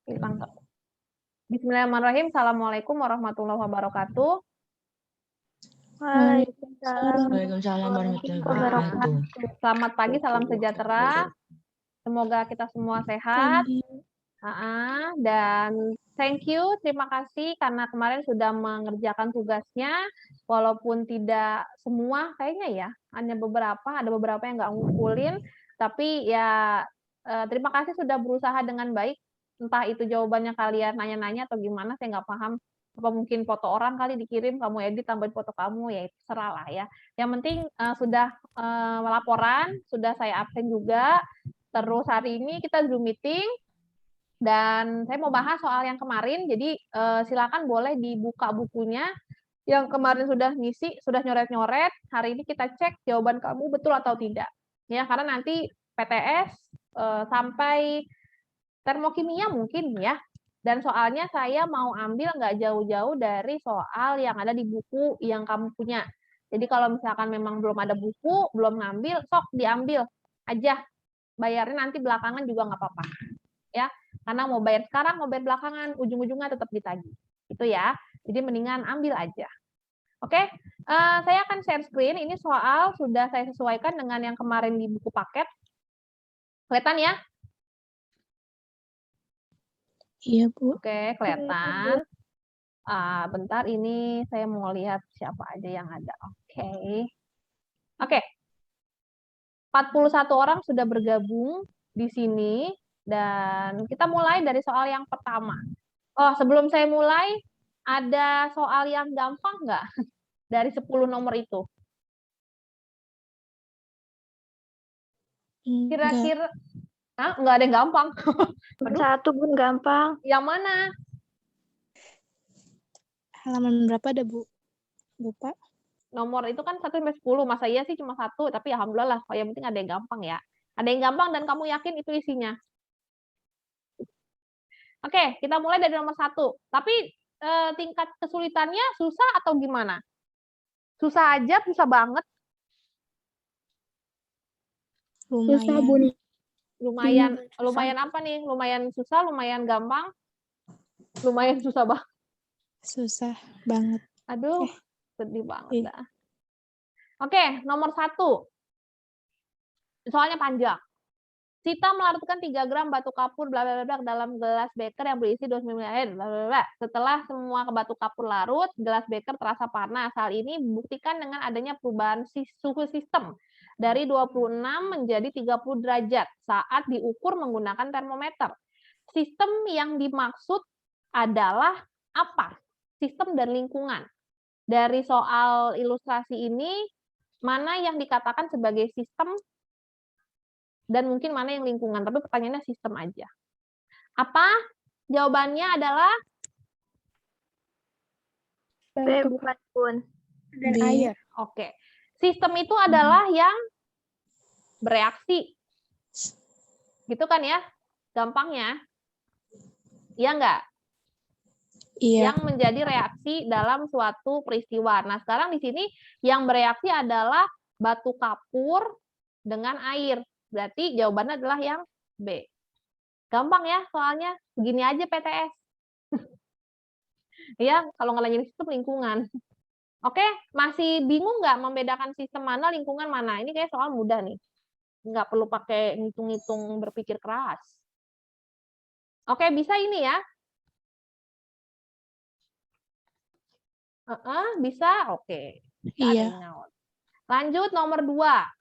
Hilang. Bismillahirrahmanirrahim. Assalamualaikum warahmatullahi wabarakatuh. Waalaikumsalam warahmatullahi wabarakatuh. Selamat pagi, salam sejahtera. Semoga kita semua sehat. Dan terima kasih karena kemarin sudah mengerjakan tugasnya, walaupun tidak semua kayaknya ya, hanya ada beberapa yang nggak ngumpulin, tapi ya terima kasih sudah berusaha dengan baik, entah itu jawabannya kalian nanya-nanya atau gimana, saya nggak paham, apa mungkin foto orang kali dikirim, kamu edit tambahin foto kamu, ya itu serah lah ya. Yang penting sudah laporan, sudah saya absen juga, terus hari ini kita Zoom meeting, dan saya mau bahas soal yang kemarin, jadi silakan boleh dibuka bukunya. Yang kemarin sudah ngisi, sudah nyoret-nyoret, hari ini kita cek jawaban kamu betul atau tidak. Ya, karena nanti PTS sampai termokimia mungkin ya. Dan soalnya saya mau ambil nggak jauh-jauh dari soal yang ada di buku yang kamu punya. Jadi kalau misalkan memang belum ada buku, belum ngambil, sok diambil aja. Bayarnya nanti belakangan juga nggak apa-apa. Ya, karena mau bayar sekarang, mau bayar belakangan, ujung-ujungnya tetap ditagih. Itu ya. Jadi mendingan ambil aja. Oke, saya akan share screen. Ini soal sudah saya sesuaikan dengan yang kemarin di buku paket. Kelihatan ya? Iya, Bu. Oke, kelihatan. Bentar, ini saya mau lihat siapa aja yang ada. Oke. 41 orang sudah bergabung di sini. Dan kita mulai dari soal yang pertama. Oh, sebelum saya mulai, ada soal yang gampang nggak dari 10 nomor itu? Kira-kira, nggak ada yang gampang. Satu pun gampang. Yang mana? Halaman berapa ada, Bu? Lupa. Nomor itu kan 1-10. Masa iya sih cuma 1, tapi alhamdulillah. Yang penting ada yang gampang ya. Ada yang gampang dan kamu yakin itu isinya. Oke, kita mulai dari nomor 1. Tapi tingkat kesulitannya susah atau gimana? Susah aja, susah banget. Lumayan. Lumayan apa nih? Lumayan susah, lumayan gampang, lumayan susah banget. Susah banget. Aduh, sedih banget dah. Oke, nomor 1. Soalnya panjang. Sita melarutkan 3 gram batu kapur bla bla bla dalam gelas beker yang berisi 2 ml air bla bla bla. Setelah semua batu kapur larut, gelas beker terasa panas. Hal ini dibuktikan dengan adanya perubahan suhu sistem dari 26 menjadi 30 derajat saat diukur menggunakan termometer. Sistem yang dimaksud adalah apa? Sistem dan lingkungan. Dari soal ilustrasi ini, mana yang dikatakan sebagai sistem dan mungkin mana yang lingkungan, tapi pertanyaannya sistem aja. Apa? Jawabannya adalah B, bukan pun. Dan air. Oke. Sistem itu adalah yang bereaksi. Gitu kan ya? Gampangnya. Iya enggak? Iya. Yang menjadi reaksi dalam suatu peristiwa. Nah, sekarang di sini yang bereaksi adalah batu kapur dengan air. Berarti jawabannya adalah yang B. Gampang ya soalnya. Begini aja PTS. Ya, kalau nggak nanyain sistem lingkungan. Oke, masih bingung nggak membedakan sistem mana, lingkungan mana? Ini kayak soal mudah nih. Nggak perlu pakai ngitung-ngitung berpikir keras. Oke, bisa ini ya? Bisa? Oke. Iya. Lanjut nomor 2.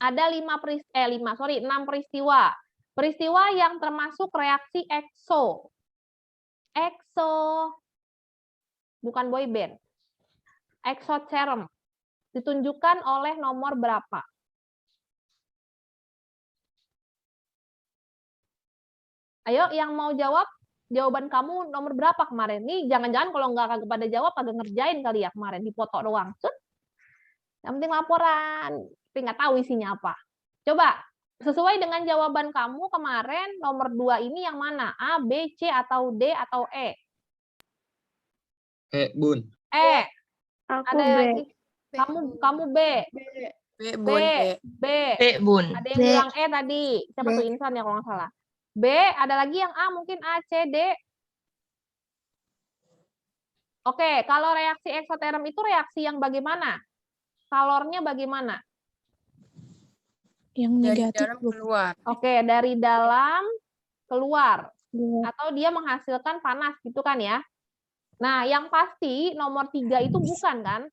Ada 6 peristiwa. Peristiwa yang termasuk reaksi exo. Bukan boy band. Exotherm. Ditunjukkan oleh nomor berapa? Ayo, yang mau jawab, jawaban kamu nomor berapa kemarin? Nih, jangan-jangan kalau nggak pada jawab, agak ngerjain kali ya kemarin, dipoto doang. Yang penting laporan, tapi nggak tahu isinya apa. Coba, sesuai dengan jawaban kamu kemarin, nomor 2 ini yang mana? A, B, C, atau D, atau E? Bun. E. Aku Ada B. lagi? Kamu B. B, Bun. B. B, Bun. Ada yang bilang E tadi. Siapa tuh Insan ya kalau nggak salah? B, ada lagi yang A, mungkin A, C, D. Oke, kalau reaksi eksoterm itu reaksi yang bagaimana? Kalornya bagaimana? Yang Dari negatif, dalam Bu. keluar. Oke, dari dalam keluar. Iya. Atau dia menghasilkan panas, gitu kan ya? Nah, yang pasti nomor 3 itu bukan kan?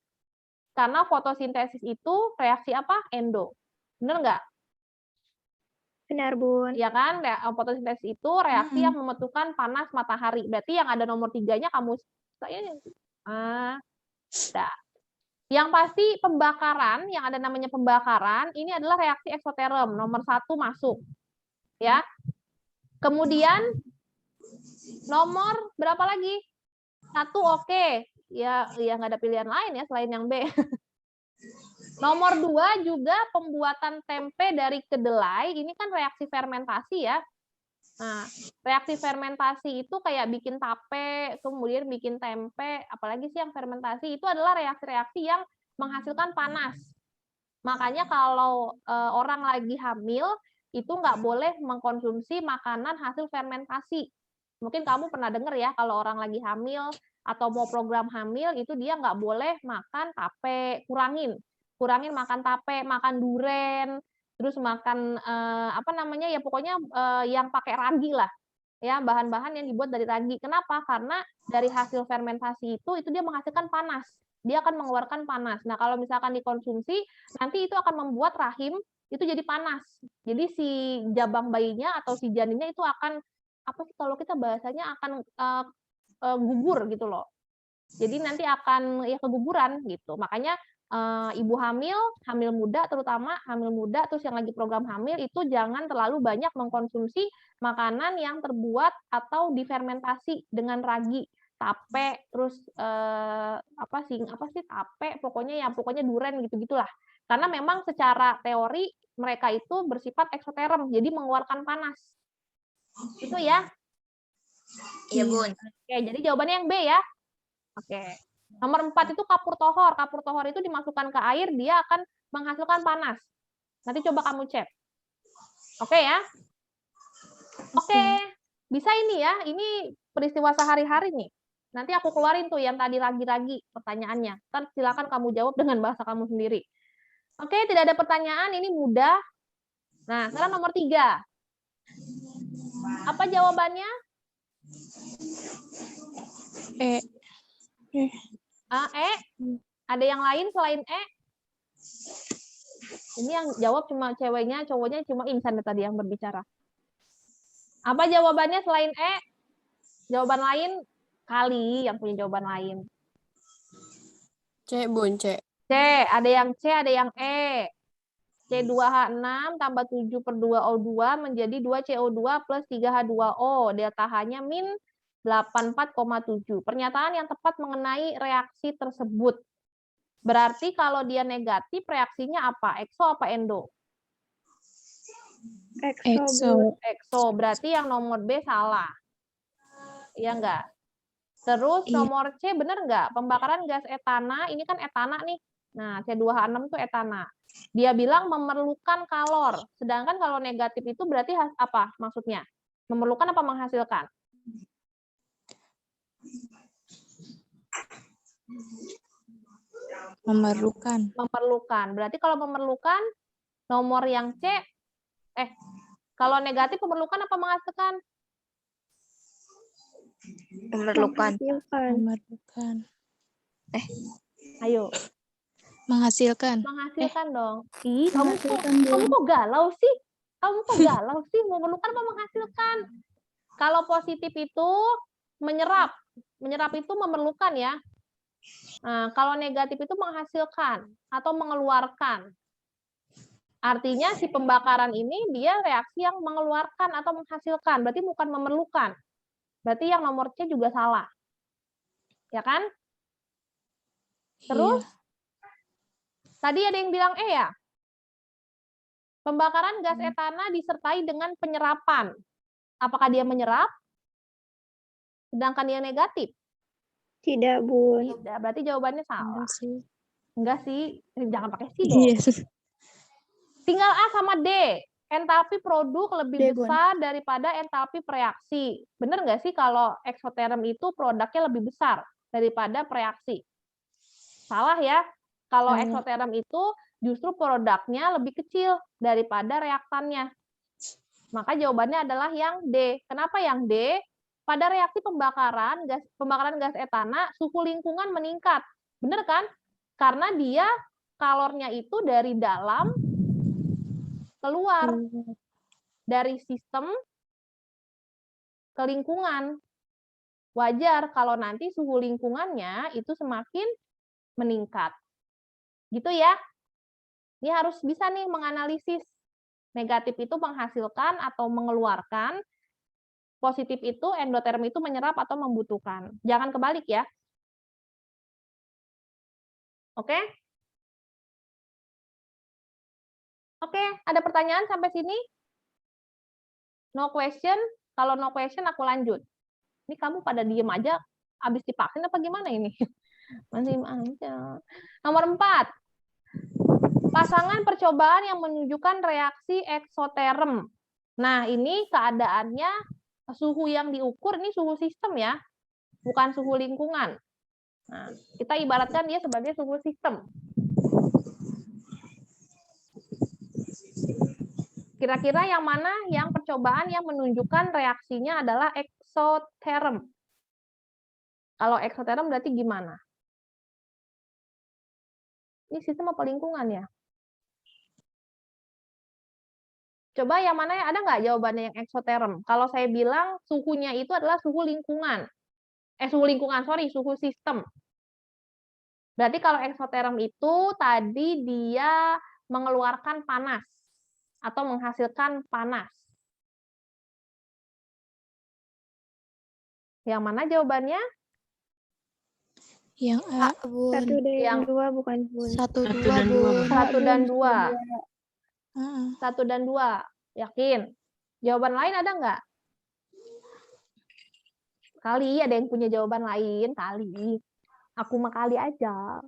Karena fotosintesis itu reaksi apa? Endo. Bener nggak? Benar, Bun. Iya kan? Fotosintesis itu reaksi yang membutuhkan panas matahari. Berarti yang ada nomor 3-nya kamu dah. Yang pasti pembakaran, yang ada namanya pembakaran, ini adalah reaksi eksoterm. Nomor 1 masuk. Ya. Kemudian nomor berapa lagi? 1 oke. Ya nggak ada pilihan lain ya selain yang B. Nomor 2 juga pembuatan tempe dari kedelai, ini kan reaksi fermentasi ya. Nah, reaksi fermentasi itu kayak bikin tape, kemudian bikin tempe, apalagi sih yang fermentasi, itu adalah reaksi-reaksi yang menghasilkan panas. Makanya kalau orang lagi hamil, itu nggak boleh mengkonsumsi makanan hasil fermentasi. Mungkin kamu pernah dengar ya, kalau orang lagi hamil atau mau program hamil, itu dia nggak boleh makan tape, kurangin makan tape, makan duren, terus makan apa namanya ya pokoknya yang pakai ragi lah, ya bahan-bahan yang dibuat dari ragi. Kenapa? Karena dari hasil fermentasi itu dia menghasilkan panas, dia akan mengeluarkan panas. Nah kalau misalkan dikonsumsi, nanti itu akan membuat rahim itu jadi panas. Jadi si jabang bayinya atau si janinnya itu akan apa sih kalau kita bahasanya akan gugur gitu loh. Jadi nanti akan ya keguguran gitu. Makanya ibu hamil muda terutama hamil muda terus yang lagi program hamil itu jangan terlalu banyak mengkonsumsi makanan yang terbuat atau difermentasi dengan ragi, tape, terus apa sih tape, pokoknya duren gitu-gitulah. Karena memang secara teori mereka itu bersifat eksoterm, jadi mengeluarkan panas. Itu ya. Iya, Bun. Oke, jadi jawabannya yang B ya. Oke. Nomor 4 itu kapur tohor. Kapur tohor itu dimasukkan ke air, dia akan menghasilkan panas. Nanti coba kamu cek. Oke ya? Oke. Bisa ini ya, ini peristiwa sehari-hari nih. Nanti aku keluarin tuh yang tadi ragi-ragi pertanyaannya. Ntar silakan kamu jawab dengan bahasa kamu sendiri. Oke, tidak ada pertanyaan, ini mudah. Nah, sekarang nomor 3. Apa jawabannya? E. E? Ada yang lain selain E? Ini yang jawab cuma ceweknya, cowoknya cuma Insan tadi yang berbicara. Apa jawabannya selain E? Jawaban lain kali yang punya jawaban lain. C, Bun, C. C, ada yang C, ada yang E. C2H6 tambah 7/2O2 menjadi 2CO2 plus 3H2O. Delta H-nya min 84,7. Pernyataan yang tepat mengenai reaksi tersebut. Berarti kalau dia negatif, reaksinya apa? Ekso apa endo? Exo. Ekso. Berarti yang nomor B salah. Iya enggak? Terus Iya. nomor C benar enggak? Pembakaran gas etana, ini kan etana nih. Nah, C2H6 itu etana. Dia bilang memerlukan kalor. Sedangkan kalau negatif itu berarti apa maksudnya? Memerlukan apa menghasilkan? Memerlukan. Memerlukan. Berarti kalau memerlukan, nomor yang C, kalau negatif memerlukan apa menghasilkan? Memerlukan. Memerlukan. Ayo. Menghasilkan. Menghasilkan dong. Ih, kamu kok galau sih? Memerlukan apa menghasilkan? Kalau positif itu menyerap. Menyerap itu memerlukan ya. Nah, kalau negatif itu menghasilkan atau mengeluarkan. Artinya si pembakaran ini dia reaksi yang mengeluarkan atau menghasilkan. Berarti bukan memerlukan. Berarti yang nomor C juga salah. Ya kan? Terus? Iya. Tadi ada yang bilang ya? Pembakaran gas etana disertai dengan penyerapan. Apakah dia menyerap? Sedangkan dia negatif? Tidak, Bun. Tidak, berarti jawabannya salah. Enggak sih. Jangan pakai si dong. Iya. Tinggal A sama D. entalpi produk lebih D, Bun. besar daripada entalpi reaksi. Bener nggak sih kalau eksoterm itu produknya lebih besar daripada reaksi? Salah ya. Kalau Salah. eksoterm itu justru produknya lebih kecil daripada reaktannya. Maka jawabannya adalah yang D. Kenapa yang D? Pada reaksi pembakaran gas etana, suhu lingkungan meningkat. Bener kan? Karena dia kalornya itu dari dalam keluar, dari sistem ke lingkungan. Wajar kalau nanti suhu lingkungannya itu semakin meningkat. Gitu ya. Ini harus bisa nih menganalisis. Negatif itu menghasilkan atau mengeluarkan, positif itu endoterm itu menyerap atau membutuhkan. Jangan kebalik ya. Oke? Oke, ada pertanyaan sampai sini? No question? Kalau no question aku lanjut. Ini kamu pada diem aja, habis divaksin apa gimana ini? Masih aja. Nomor 4. Pasangan percobaan yang menunjukkan reaksi eksoterm. Nah, ini keadaannya suhu yang diukur, ini suhu sistem ya, bukan suhu lingkungan. Nah, kita ibaratkan dia sebagai suhu sistem. Kira-kira yang mana yang percobaan yang menunjukkan reaksinya adalah eksoterm? Kalau eksoterm berarti gimana? Ini sistem apa lingkungan ya? Coba yang mana ya? Ada nggak jawabannya yang eksoterm? Kalau saya bilang suhunya itu adalah suhu lingkungan. Suhu sistem. Berarti kalau eksoterm itu tadi dia mengeluarkan panas atau menghasilkan panas. Yang mana jawabannya? Yang A, Bun. 1 dan Yang- 2 bukan, Bun. 1, 2, dan dua, Bun. 1 dan 2. Heeh. 1 dan 2. Yakin? Jawaban lain ada nggak? Kali ada yang punya jawaban lain, kali. Aku mah kali aja.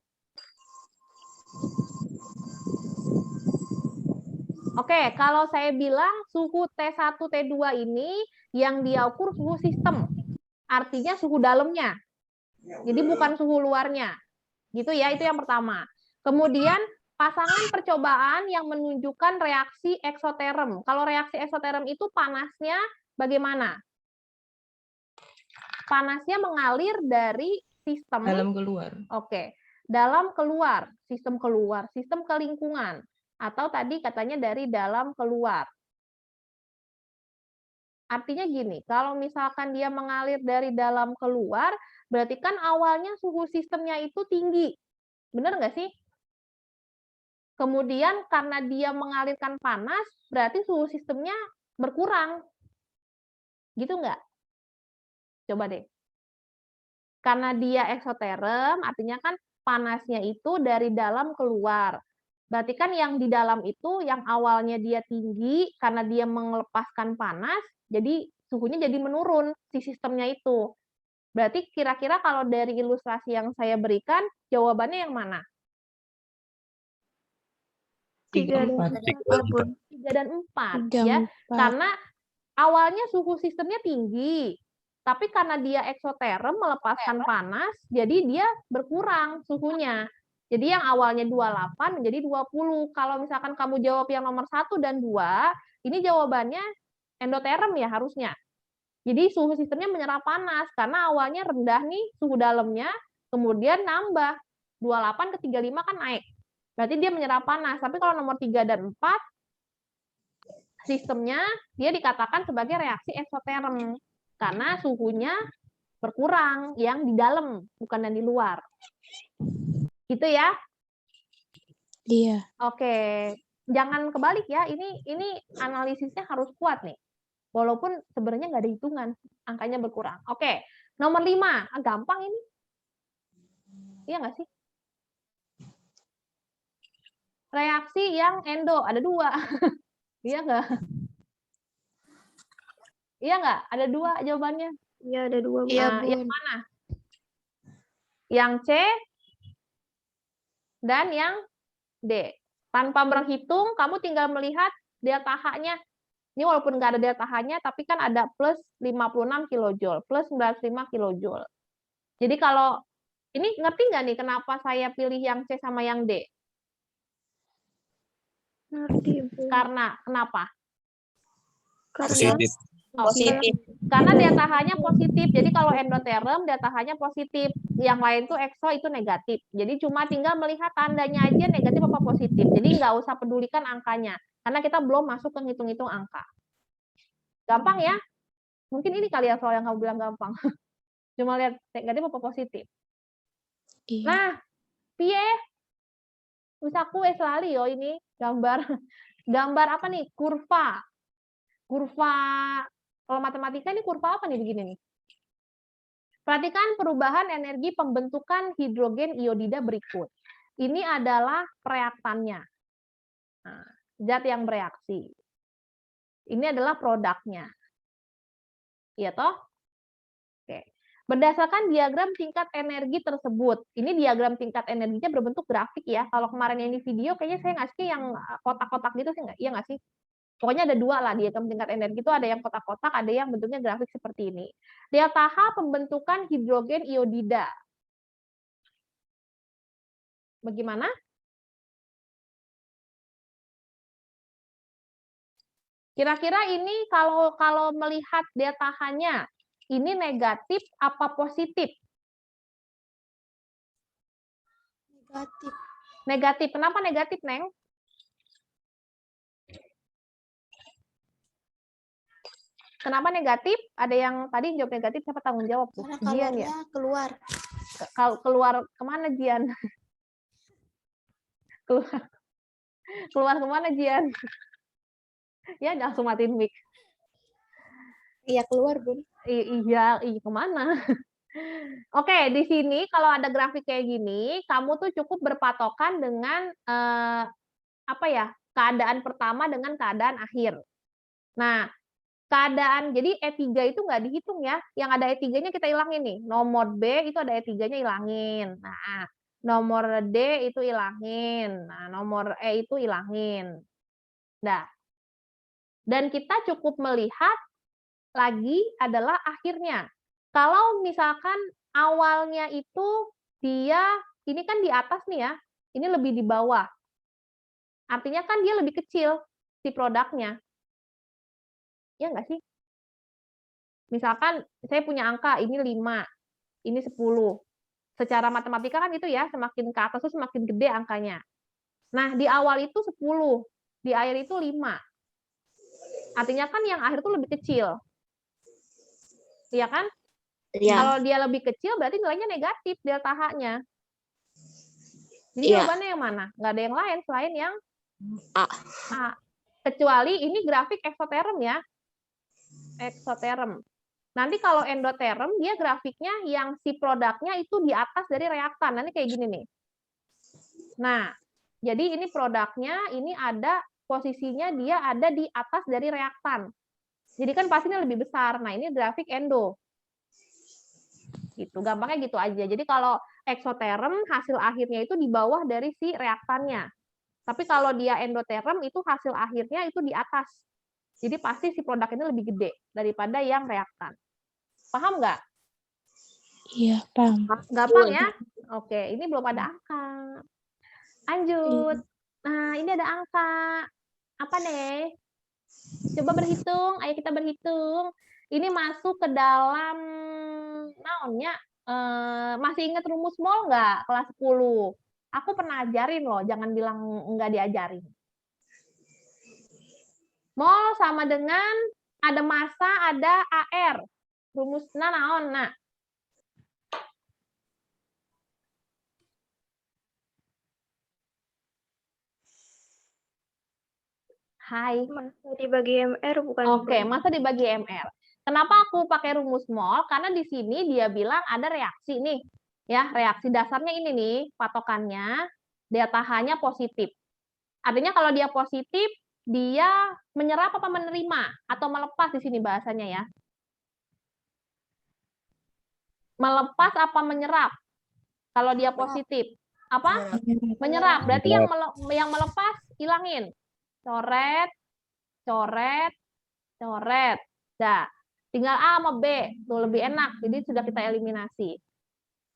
Oke, kalau saya bilang suhu T1, T2 ini yang dia ukur suhu sistem. Artinya suhu dalamnya. Jadi bukan suhu luarnya. Gitu ya, itu yang pertama. Kemudian pasangan percobaan yang menunjukkan reaksi eksoterm. Kalau reaksi eksoterm itu panasnya bagaimana? Panasnya mengalir dari sistem dalam keluar. Oke, dalam keluar, sistem ke lingkungan, atau tadi katanya dari dalam keluar. Artinya gini, kalau misalkan dia mengalir dari dalam keluar, berarti kan awalnya suhu sistemnya itu tinggi. Benar nggak sih? Kemudian karena dia mengalirkan panas, berarti suhu sistemnya berkurang. Gitu nggak? Coba deh. Karena dia eksoterm, artinya kan panasnya itu dari dalam keluar. Berarti kan yang di dalam itu, yang awalnya dia tinggi, karena dia melepaskan panas, jadi suhunya jadi menurun, si sistemnya itu. Berarti kira-kira kalau dari ilustrasi yang saya berikan, jawabannya yang mana? 3 dan 4. 3 dan 4. 3, Ya. 4. Karena awalnya suhu sistemnya tinggi, tapi karena dia eksoterm melepaskan panas, jadi dia berkurang suhunya. Jadi yang awalnya 28 menjadi 20. Kalau misalkan kamu jawab yang nomor 1 dan 2, ini jawabannya endoterm ya harusnya. Jadi suhu sistemnya menyerap panas, karena awalnya rendah nih suhu dalamnya, kemudian nambah. 28 ke 35 kan naik. Berarti dia menyerap panas. Tapi kalau nomor 3 dan 4, sistemnya dia dikatakan sebagai reaksi eksoterm. Karena suhunya berkurang yang di dalam, bukan yang di luar. Gitu ya? Iya. Oke. Jangan kebalik ya, ini analisisnya harus kuat nih. Walaupun sebenarnya nggak ada hitungan, angkanya berkurang. Oke, nomor 5. Gampang ini. Iya nggak sih? Reaksi yang endo, ada 2. Iya nggak? Iya nggak? Ada 2 jawabannya. Iya, ada 2, Bun. Iya, Nah, yang Bun. mana? Yang C dan yang D. Tanpa berhitung, kamu tinggal melihat delta H-nya. Ini walaupun nggak ada delta H-nya, tapi kan ada plus 56 kilojoule, plus 95 kilojoule. Jadi kalau ini ngerti nggak nih kenapa saya pilih yang C sama yang D? Ngerti, Bu. Karena kenapa? Karena Positif. Positif. Karena delta H-nya positif. Jadi kalau endoterm delta H-nya positif. Yang lain tuh exo itu negatif. Jadi cuma tinggal melihat tandanya aja negatif apa positif. Jadi nggak usah pedulikan angkanya. Karena kita belum masuk ke ngitung-ngitung angka. Gampang ya? Mungkin ini kali ya soal yang kamu bilang gampang. Cuma lihat negatif apa positif. Iya. Nah, piye? Usahaku lali yo ini gambar apa nih? Kurva. Kalau matematika ini kurva apa nih begini nih? Perhatikan perubahan energi pembentukan hidrogen iodida berikut. Ini adalah reaktannya. Nah, zat yang bereaksi. Ini adalah produknya. Iya toh? Oke. Berdasarkan diagram tingkat energi tersebut. Ini diagram tingkat energinya berbentuk grafik ya. Kalau kemarin yang di video kayaknya saya ngasih yang kotak-kotak gitu sih nggak? Iya nggak sih? Pokoknya ada dua lah diagram tingkat energi itu, ada yang kotak-kotak, ada yang bentuknya grafik seperti ini. Delta H pembentukan hidrogen iodida. Bagaimana? Kira-kira ini kalau melihat delta H-nya, ini negatif apa positif? Negatif. Negatif. Kenapa negatif, Neng? Kenapa negatif? Ada yang tadi jawab negatif, siapa tanggung jawab tuh? Karena Jian ya? kalornya keluar. Keluar kemana Jian? keluar kemana Jian? Ya langsung matiin mic. Iya, keluar, Bun. Iya, kemana? Oke, di sini kalau ada grafik kayak gini, kamu tuh cukup berpatokan dengan apa ya? Keadaan pertama dengan keadaan akhir. Nah, jadi E3 itu nggak dihitung ya. Yang ada E3-nya kita hilangin nih. Nomor B itu ada E3-nya hilangin. Nah, nomor D itu hilangin. Nah, nomor E itu hilangin. Nah, dan kita cukup melihat lagi adalah akhirnya. Kalau misalkan awalnya itu dia, ini kan di atas nih ya, ini lebih di bawah. Artinya kan dia lebih kecil si produknya. Ya nggak sih? Misalkan saya punya angka, ini 5, ini 10. Secara matematika kan itu ya, semakin ke atas itu semakin gede angkanya. Nah, di awal itu 10, di akhir itu 5. Artinya kan yang akhir itu lebih kecil. Iya kan? Iya. Kalau dia lebih kecil berarti nilainya negatif delta H-nya. Jadi Iya. jawabannya yang mana? Nggak ada yang lain selain yang A. A. Kecuali ini grafik eksoterm ya. Eksoterm. Nanti kalau endoterm, dia grafiknya yang si produknya itu di atas dari reaktan. Nanti kayak gini nih. Nah, jadi ini produknya, ini ada posisinya dia ada di atas dari reaktan. Jadi kan pastinya lebih besar. Nah, ini grafik endo. Gitu, gampangnya gitu aja. Jadi kalau eksoterm, hasil akhirnya itu di bawah dari si reaktannya. Tapi kalau dia endoterm, itu hasil akhirnya itu di atas. Jadi pasti si produk ini lebih gede daripada yang reaktan. Paham nggak? Iya, paham. Gampang ya? Oke, ini belum ada angka. Lanjut. Nah, ini ada angka. Apa deh? Coba berhitung. Ayo kita berhitung. Ini masuk ke dalam naonnya. Masih ingat rumus mol nggak? Kelas 10. Aku pernah ajarin loh, jangan bilang nggak diajarin. Mol sama dengan ada massa, ada AR. Rumusnya naon? Nah, hai. massa dibagi MR bukan? Oke, Bu? massa dibagi MR. Kenapa aku pakai rumus mol? Karena di sini dia bilang ada reaksi nih. Ya, reaksi dasarnya ini nih, patokannya delta H-nya positif. Artinya kalau dia positif, dia menyerap apa menerima atau melepas di sini bahasanya ya. Melepas apa menyerap? Kalau dia positif. Apa? Menyerap. Berarti yang melepas hilangin. Coret coret, coret. Dah, tinggal A sama B. Tuh lebih enak. Jadi sudah kita eliminasi.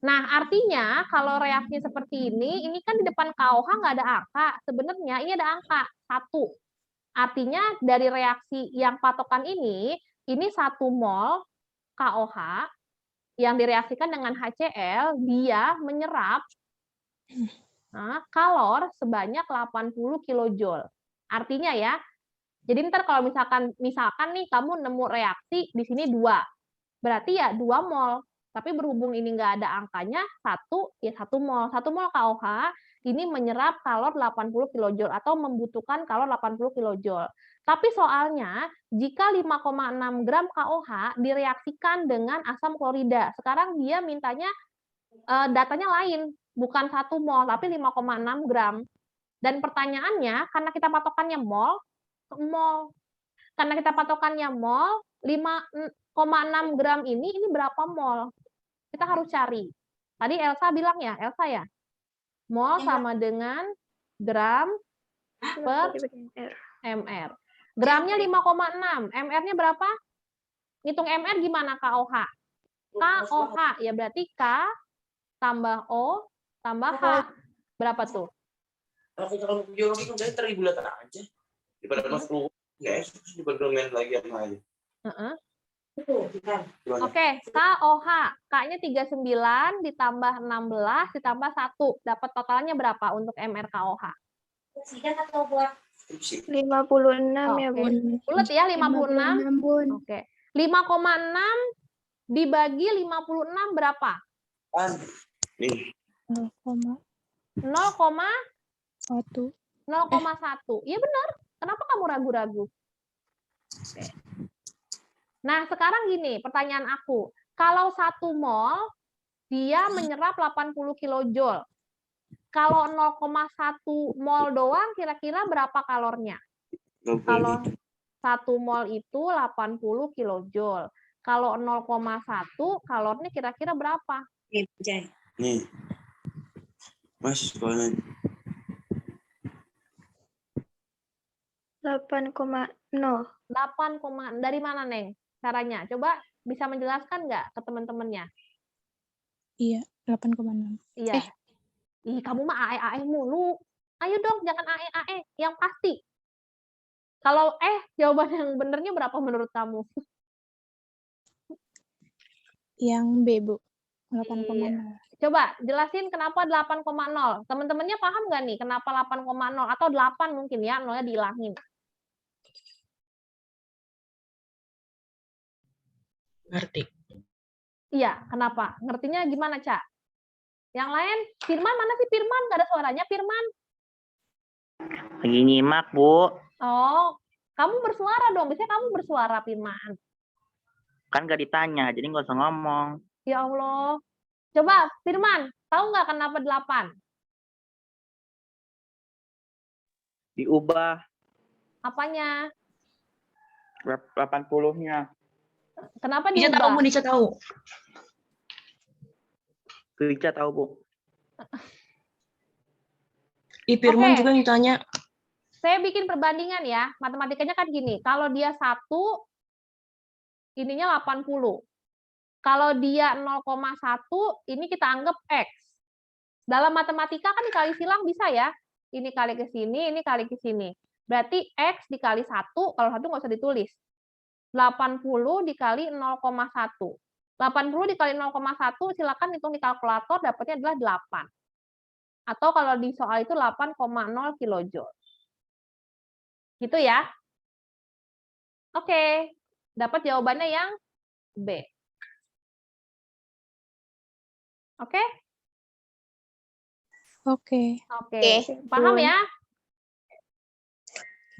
Nah, artinya kalau reaksinya seperti ini kan di depan KOH nggak ada angka. Sebenarnya ini ada angka 1. Artinya dari reaksi yang patokan ini 1 mol KOH yang direaksikan dengan HCl, dia menyerap kalor sebanyak 80 kilojoule. Artinya ya, jadi ntar kalau misalkan nih kamu nemu reaksi di sini 2, berarti ya 2 mol. Tapi berhubung ini nggak ada angkanya, 1 mol. 1 mol KOH ini menyerap kalor 80 kilojoule atau membutuhkan kalor 80 kilojoule. Tapi soalnya, jika 5,6 gram KOH direaksikan dengan asam klorida, sekarang dia mintanya datanya lain, bukan 1 mol, tapi 5,6 gram. Dan pertanyaannya, karena kita patokannya mol, karena kita patokannya mol, 5,6 gram ini berapa mol? Kita harus cari. Tadi Elsa bilang ya, mol sama dengan gram per mr. Gramnya 5,6, mr-nya berapa? Hitung mr gimana KOH? KOH, ya berarti K tambah O tambah H. Berapa tuh? Kalau biologi kan dari 1000 liter aja. Daripada masuk ya, dibandingin lagi sama aja. Oke, KOH. K-nya 39 ditambah 16 ditambah 1. Dapat totalnya berapa untuk MR KOH? 56 ya, Bun. Bulat ya, 56. Bun. Oke. 5,6 dibagi 56 berapa? Nih. 0,1. 0,1. Iya benar. Kenapa kamu ragu-ragu? Oke. Nah, sekarang gini, pertanyaan aku. Kalau 1 mol, dia menyerap 80 kilojoule. Kalau 0,1 mol doang, kira-kira berapa kalornya? Kalau 1 mol itu 80 kilojoule. Kalau 0,1, kalornya kira-kira berapa? Nih. Mas, soalnya 8,0. 8, dari mana, Neng? Caranya? Coba bisa menjelaskan nggak ke teman-temannya? Iya, 8,6. Iya. Ih, kamu mah AE mulu. Ayo dong, jangan AE, yang pasti. Kalau jawaban yang benernya berapa menurut kamu? Yang B, Bu. 8,0. Iya. Coba jelasin kenapa 8,0. Teman-temannya paham nggak nih kenapa 8,0 atau 8 mungkin ya, nolnya dihilangin. Ngerti. Iya, kenapa? Ngertinya gimana, Cak? Yang lain, Firman mana sih Firman? Nggak ada suaranya, Firman. Lagi nyimak, Bu. Oh, kamu bersuara dong. Biasanya kamu bersuara, Firman. Kan nggak ditanya, jadi nggak usah ngomong. Ya Allah. Coba, Firman, tahu nggak kenapa 8? Diubah Apanya? 80-nya. Kenapa Bisa diubah? tahu, Bu, bisa tahu. Bisa tahu, Bu. Firman Oke. juga ditanya. Saya bikin perbandingan ya. Matematikanya kan gini. Kalau dia 1, ininya 80. Kalau dia 0,1, ini kita anggap X. Dalam matematika kan dikali silang bisa ya. Ini kali ke sini, ini kali ke sini. Berarti X dikali 1, kalau 1 nggak usah ditulis. 80 dikali 0,1. 80 dikali 0,1, silakan hitung di kalkulator, dapatnya adalah 8. Atau kalau di soal itu 8,0 kilojoule. Gitu ya. Oke, dapat jawabannya yang B. Oke? Oke. Oke. Paham ya?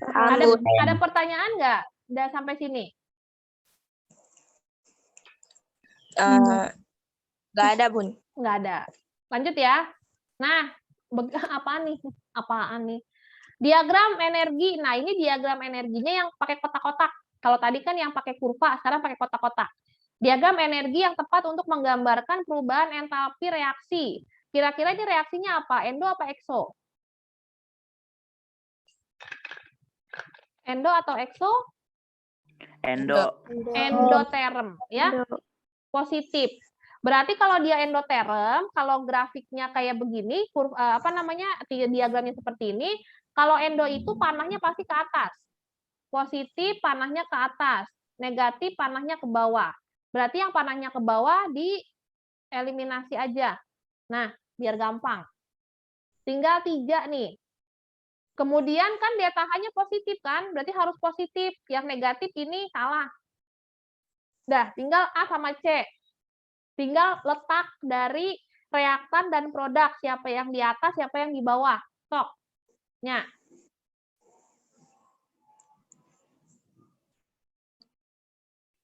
Ada pertanyaan nggak? Udah sampai sini? Nggak ada, Bun. Nggak ada. Lanjut ya. Nah, apaan nih? Diagram energi. Nah, ini diagram energinya yang pakai kotak-kotak. Kalau tadi kan yang pakai kurva, sekarang pakai kotak-kotak. Diagram energi yang tepat untuk menggambarkan perubahan entalpi reaksi. Kira-kira ini reaksinya apa? Endo apa ekso? Endo atau ekso? Endo. Endoterm, ya. Endo. Positif. Berarti kalau dia endoterm, kalau grafiknya kayak begini, diagramnya seperti ini, kalau endo itu panahnya pasti ke atas. Positif panahnya ke atas, negatif panahnya ke bawah. Berarti yang panahnya ke bawah dieliminasi aja. Nah, biar gampang. Tinggal 3 nih. Kemudian kan daya tahannya positif kan, berarti harus positif. Yang negatif ini salah. Dah, tinggal A sama C. Tinggal letak dari reaktan dan produk, siapa yang di atas, siapa yang di bawah. Sok. Nya.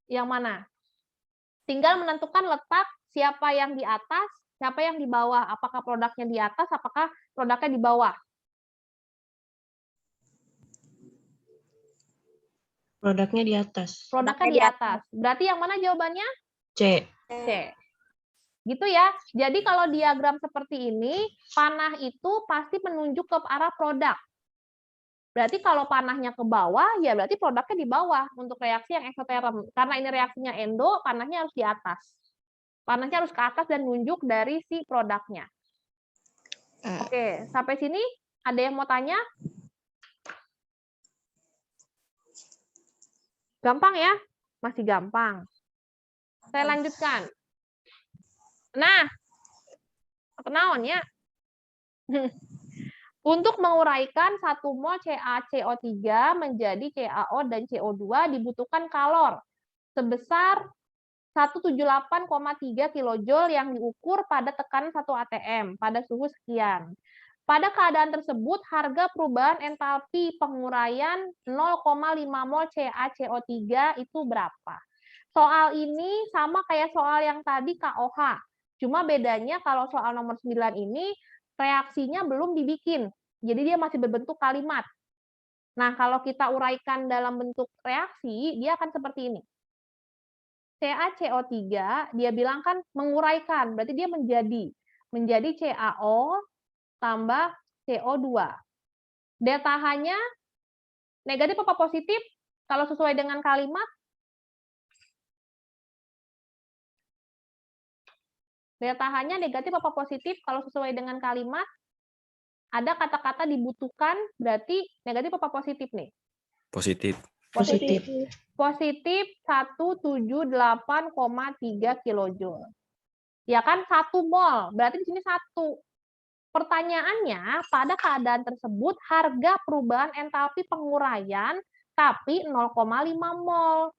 Yang mana? Tinggal menentukan letak siapa yang di atas, siapa yang di bawah. Apakah produknya di atas, apakah produknya di bawah. Produknya di atas. Produknya di atas. Berarti yang mana jawabannya? C. C. Gitu ya. Jadi kalau diagram seperti ini, panah itu pasti menunjuk ke arah produk. Berarti kalau panahnya ke bawah, ya berarti produknya di bawah untuk reaksi yang eksoterm. Karena ini reaksinya endo, panahnya harus di atas. Panahnya harus ke atas dan nunjuk dari si produknya. Oke, sampai sini ada yang mau tanya? Gampang ya? Masih gampang. Saya lanjutkan. Nah, kenaon ya? Untuk menguraikan 1 mol CaCO3 menjadi CaO dan CO2 dibutuhkan kalor sebesar 178,3 kJ yang diukur pada tekanan 1 atm pada suhu sekian. Pada keadaan tersebut, harga perubahan entalpi penguraian 0,5 mol CaCO3 itu berapa? Soal ini sama kayak soal yang tadi KOH. Cuma bedanya kalau soal nomor 9 ini, reaksinya belum dibikin. Jadi dia masih berbentuk kalimat. Nah, kalau kita uraikan dalam bentuk reaksi, dia akan seperti ini. CaCO3, dia bilang kan menguraikan, berarti dia menjadi CaO tambah CO2. Daya tahannya negatif apa positif? Kalau sesuai dengan kalimat, daya tahannya negatif apa positif? Kalau sesuai dengan kalimat, ada kata-kata dibutuhkan, berarti negatif apa positif nih? Positif. Positif. Positif 178,3 kilojoule. Ya kan 1 mol, berarti di sini 1. Pertanyaannya, pada keadaan tersebut harga perubahan entalpi penguraian tapi 0,5 mol.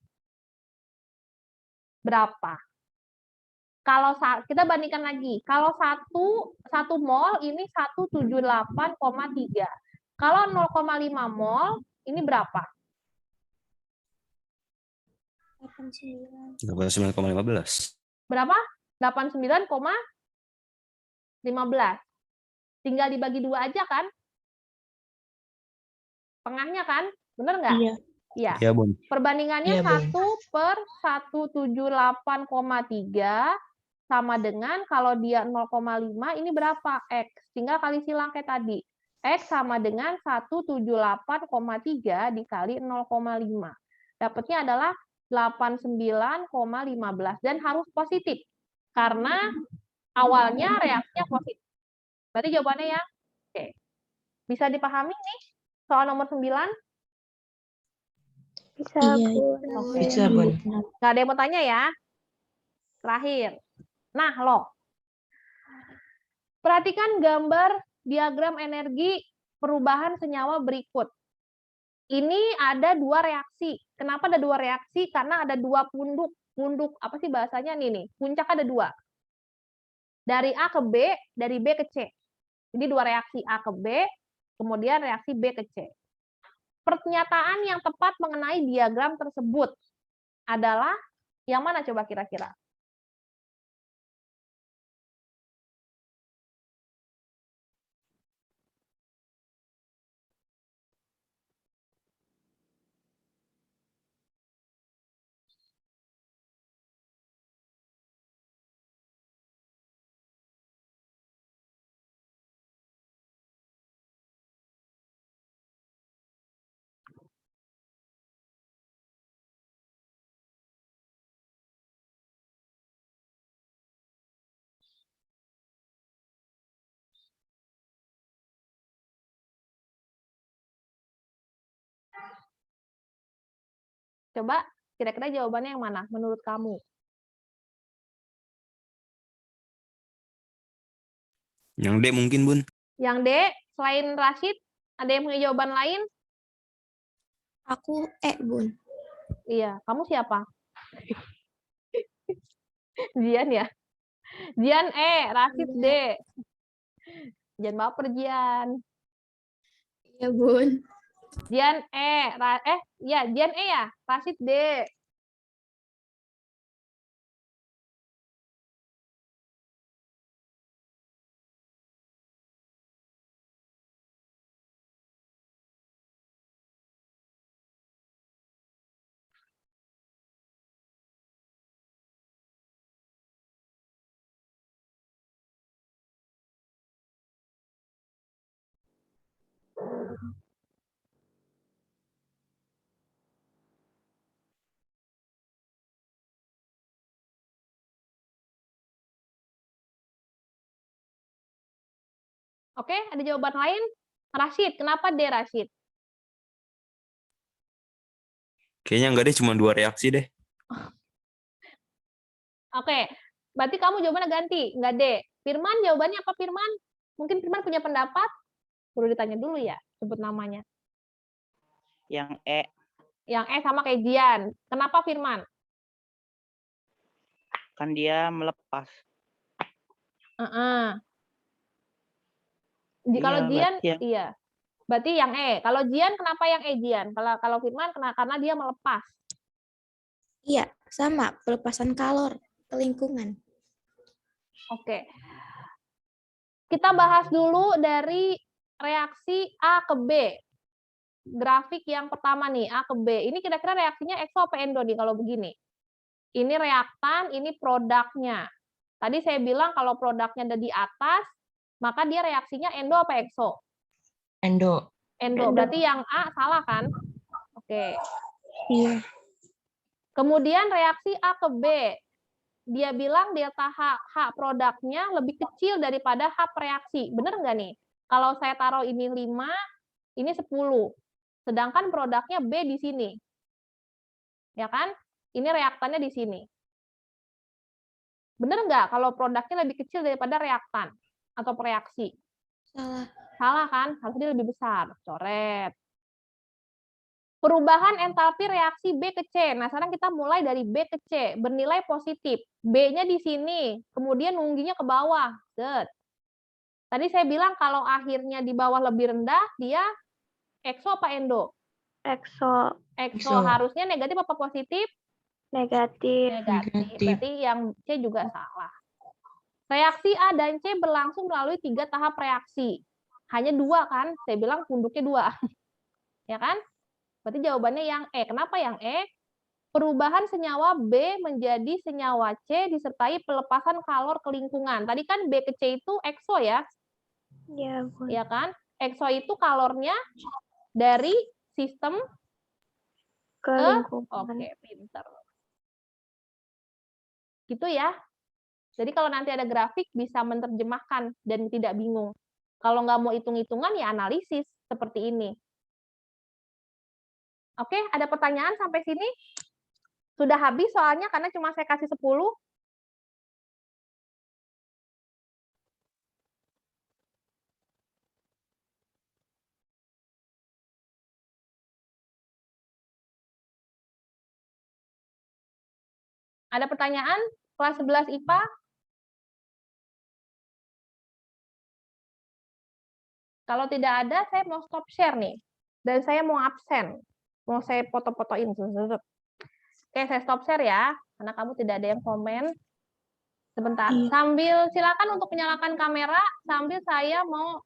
Berapa? Kalau kita bandingkan lagi, kalau 1 mol ini 178,3. Kalau 0,5 mol ini berapa? 89,15. Berapa? 89,15. Tinggal dibagi 2 aja kan? Tengahnya kan? Bener nggak? Iya. Iya. Iya, Bun. Perbandingannya Iya, Bun. 1/178,3 sama dengan kalau dia 0,5 ini berapa? X. Tinggal kali silang kayak tadi. X sama dengan 178,3 dikali 0,5. Dapatnya adalah 89,15 dan harus positif. Karena awalnya reaksinya positif. Berarti jawabannya ya. Oke. Bisa dipahami nih soal nomor 9? Bisa, Iya. Bun. Oke. Bisa, Bun. Nggak ada yang mau tanya ya? Terakhir. Nah, loh. Perhatikan gambar diagram energi perubahan senyawa berikut. Ini ada 2 reaksi. Kenapa ada 2 reaksi? Karena ada 2 punduk. Punduk, apa sih bahasanya nih? Puncak ada 2. Dari A ke B, dari B ke C. Jadi 2 reaksi A ke B, kemudian reaksi B ke C. Pernyataan yang tepat mengenai diagram tersebut adalah yang mana coba kira-kira? Coba kira-kira jawabannya yang mana menurut kamu? Yang D mungkin, Bun. Yang D, selain Rashid, ada yang punya jawaban lain? Aku Bun. Iya, kamu siapa? Jian ya? Jian Rashid D. Jangan baper, Jian. Iya, Bun. Jian Jian ya, Rashid D. Oke, ada jawaban lain? Rashid, kenapa D, Rashid? Kayaknya enggak deh, cuma 2 reaksi deh. Oke, berarti kamu jawabannya ganti, nggak D. Firman, jawabannya apa Firman? Mungkin Firman punya pendapat? Perlu ditanya dulu ya, sebut namanya. Yang E. Yang sama kayak Jian. Kenapa Firman? Kan dia melepas. Kalau Jian, berarti iya. Berarti yang E. Kalau Jian, kenapa yang E, Jian? Kalau Firman, karena dia melepas. Iya, sama. Pelepasan kalor ke lingkungan. Oke. Kita bahas dulu dari reaksi A ke B. Grafik yang pertama nih, A ke B. Ini kira-kira reaksinya ekso apa endo nih kalau begini? Ini reaktan, ini produknya. Tadi saya bilang kalau produknya ada di atas, maka dia reaksinya endo apa ekso? Endo. Endo. Berarti yang A salah kan? Oke. Iya. Kemudian reaksi A ke B. Dia bilang delta H produknya lebih kecil daripada H reaksi. Bener nggak nih? Kalau saya taruh ini 5, ini 10. Sedangkan produknya B di sini. Ya kan? Ini reaktannya di sini. Bener nggak kalau produknya lebih kecil daripada reaktan atau reaksi? Salah. Salah kan? Harusnya lebih besar. Coret. Perubahan entalpi reaksi B ke C. Nah, sekarang kita mulai dari B ke C. Bernilai positif. B-nya di sini. Kemudian nungginya ke bawah. Set. Tadi saya bilang kalau akhirnya di bawah lebih rendah, dia ekso apa endo? Ekso. Ekso. Harusnya negatif apa positif? Negatif. Negatif. Berarti yang C juga salah. Reaksi A dan C berlangsung melalui 3 tahap reaksi. Hanya 2 kan? Saya bilang punduknya 2. Ya kan? Berarti jawabannya yang E. Kenapa yang E? Perubahan senyawa B menjadi senyawa C disertai pelepasan kalor ke lingkungan. Tadi kan B ke C itu ekso ya? Iya, Bun. Ya kan? Ekso itu kalornya dari sistem Ke lingkungan. Oke, pinter. Gitu ya. Jadi kalau nanti ada grafik bisa menerjemahkan dan tidak bingung. Kalau nggak mau hitung-hitungan ya analisis seperti ini. Oke, ada pertanyaan sampai sini? Sudah habis soalnya karena cuma saya kasih 10. Ada pertanyaan? Kelas 11 IPA? Kalau tidak ada, saya mau stop share nih. Dan saya mau absen. Mau saya foto-fotoin. Oke, saya stop share ya. Karena kamu tidak ada yang komen. Sebentar. Sambil silakan untuk menyalakan kamera. Sambil saya mau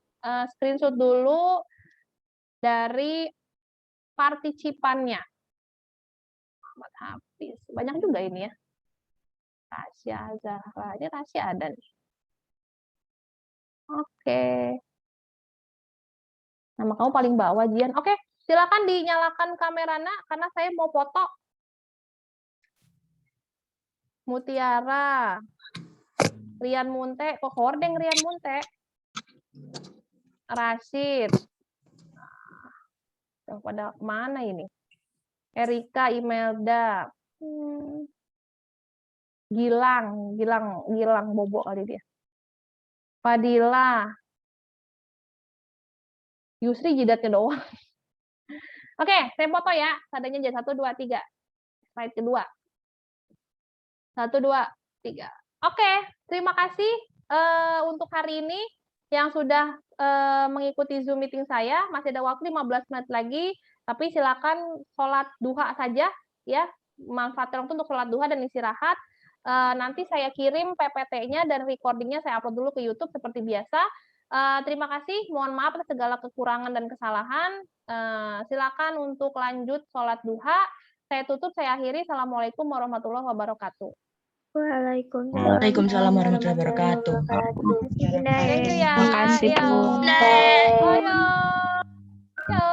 screenshot dulu dari partisipannya. Habis. Banyak juga ini ya. Tasya, Zahra. Ini Tasya ada nih. Oke. Nama kamu paling bawah, Jian. Oke, silakan dinyalakan kameranya karena saya mau foto. Mutiara. Rian Munte. Kok hordeng Rian Munte? Rashid. Pada mana ini? Erika, Imelda. Gilang Bobo kali dia. Fadila. Yusri jidatnya doang. Oke, saya foto ya. Tandanya aja 1, 2, 3. Slide kedua. 1, 2, 3. Oke, terima kasih untuk hari ini yang sudah mengikuti Zoom meeting saya. Masih ada waktu 15 menit lagi, tapi silakan sholat duha saja ya. Manfaatkan waktu untuk sholat duha dan istirahat. Nanti saya kirim PPT-nya dan recording-nya saya upload dulu ke YouTube seperti biasa. Terima kasih, mohon maaf atas segala kekurangan dan kesalahan. Silakan untuk lanjut sholat duha. Saya tutup, saya akhiri. Assalamualaikum warahmatullahi wabarakatuh. Waalaikumsalam warahmatullahi wabarakatuh. Thank you ya. Makasih, Yo. Bu. Yo. Yo.